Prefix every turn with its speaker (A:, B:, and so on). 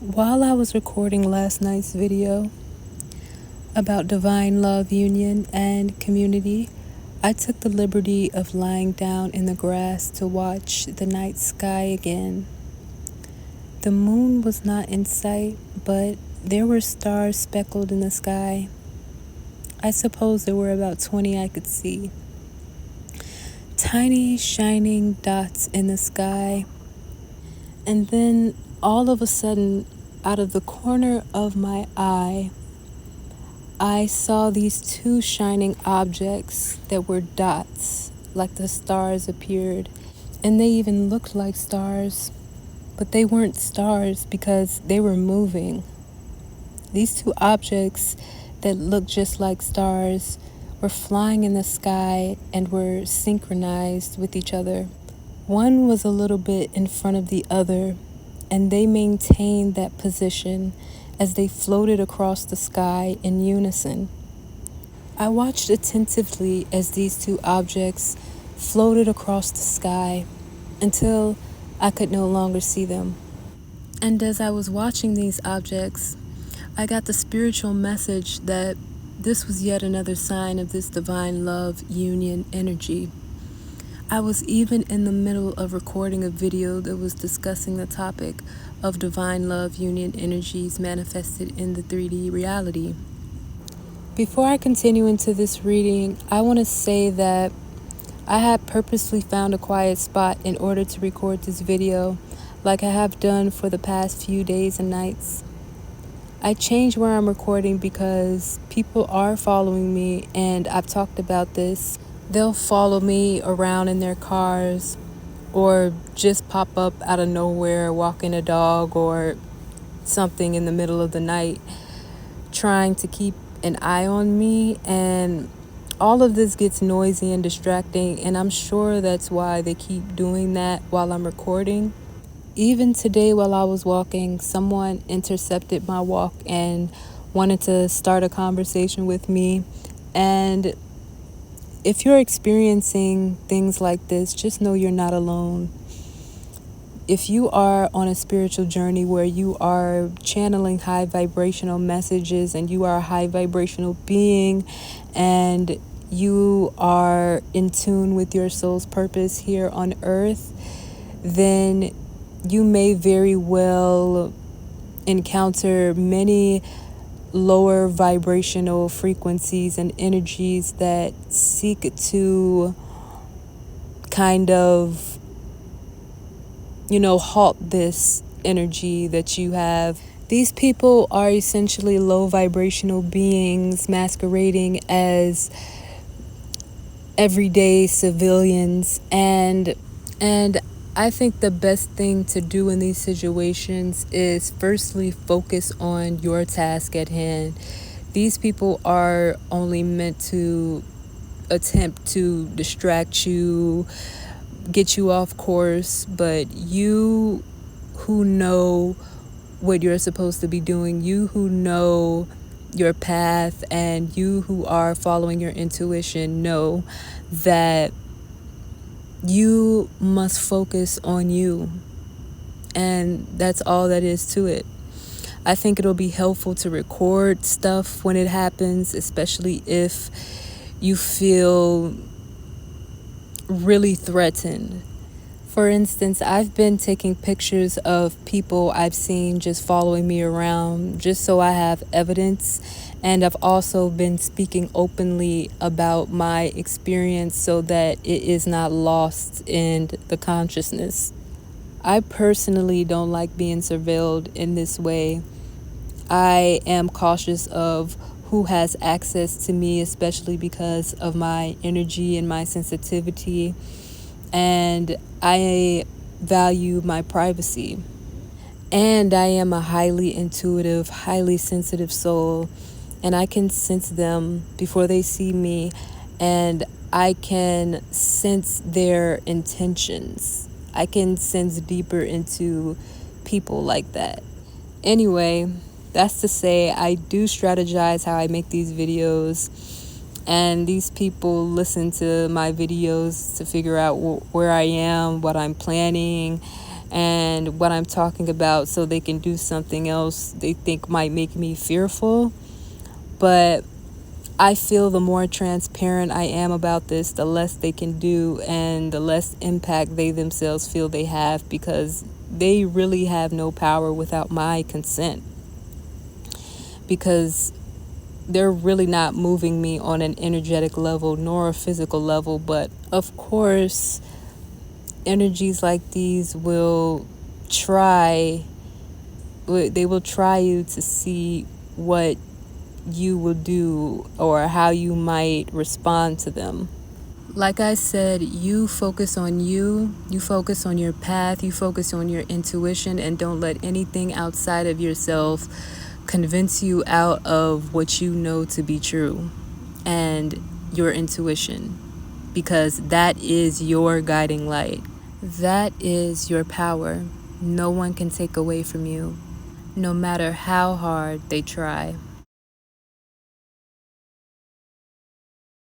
A: While I was recording last night's video about divine love, union, and community, I took the liberty of lying down in the grass to watch the night sky again. The moon was not in sight, but there were stars speckled in the sky. I suppose there were about 20 I could see. Tiny shining dots in the sky. And then all of a sudden, out of the corner of my eye, I saw these two shining objects that were dots, like the stars appeared. And they even looked like stars, but they weren't stars because they were moving. These two objects that looked just like stars were flying in the sky and were synchronized with each other. One was a little bit in front of the other, and they maintained that position as they floated across the sky in unison. I watched attentively as these two objects floated across the sky until I could no longer see them. And as I was watching these objects, I got the spiritual message that this was yet another sign of this divine love, union energy. I was even in the middle of recording a video that was discussing the topic of divine love, union energies manifested in the 3D reality. Before I continue into this reading, I want to say that I had purposely found a quiet spot in order to record this video, like I have done for the past few days and nights. I changed where I'm recording because people are following me, and I've talked about this. They'll follow me around in their cars or just pop up out of nowhere walking a dog or something in the middle of the night trying to keep an eye on me, and all of this gets noisy and distracting, and I'm sure that's why they keep doing that while I'm recording. Even today while I was walking, someone intercepted my walk and wanted to start a conversation with me. And if you're experiencing things like this, just know you're not alone. If you are on a spiritual journey where you are channeling high vibrational messages and you are a high vibrational being and you are in tune with your soul's purpose here on earth, then you may very well encounter many lower vibrational frequencies and energies that seek to kind of, halt this energy that you have. These people are essentially low vibrational beings masquerading as everyday civilians, and I think the best thing to do in these situations is firstly focus on your task at hand. These people are only meant to attempt to distract you, get you off course, but you who know what you're supposed to be doing, you who know your path, and you who are following your intuition know that you must focus on you, and that's all that is to it. I think it'll be helpful to record stuff when it happens, especially if you feel really threatened. For instance, I've been taking pictures of people I've seen just following me around just so I have evidence, and I've also been speaking openly about my experience so that it is not lost in the consciousness. I personally don't like being surveilled in this way. I am cautious of who has access to me, especially because of my energy and my sensitivity, and I value my privacy. And I am a highly intuitive, highly sensitive soul, and I can sense them before they see me, and I can sense their intentions. I can sense deeper into people like that. Anyway, that's to say, I do strategize how I make these videos, and these people listen to my videos to figure out where I am, what I'm planning, and what I'm talking about so they can do something else they think might make me fearful. But I feel the more transparent I am about this, the less they can do and the less impact they themselves feel they have, because they really have no power without my consent, because they're really not moving me on an energetic level nor a physical level. But of course, energies like these will try you to see what you will do or how you might respond to them. Like I said, you focus on you focus on your path, you focus on your intuition, and don't let anything outside of yourself convince you out of what you know to be true and your intuition, because that is your guiding light. That is your power. No one can take away from you, no matter how hard they try.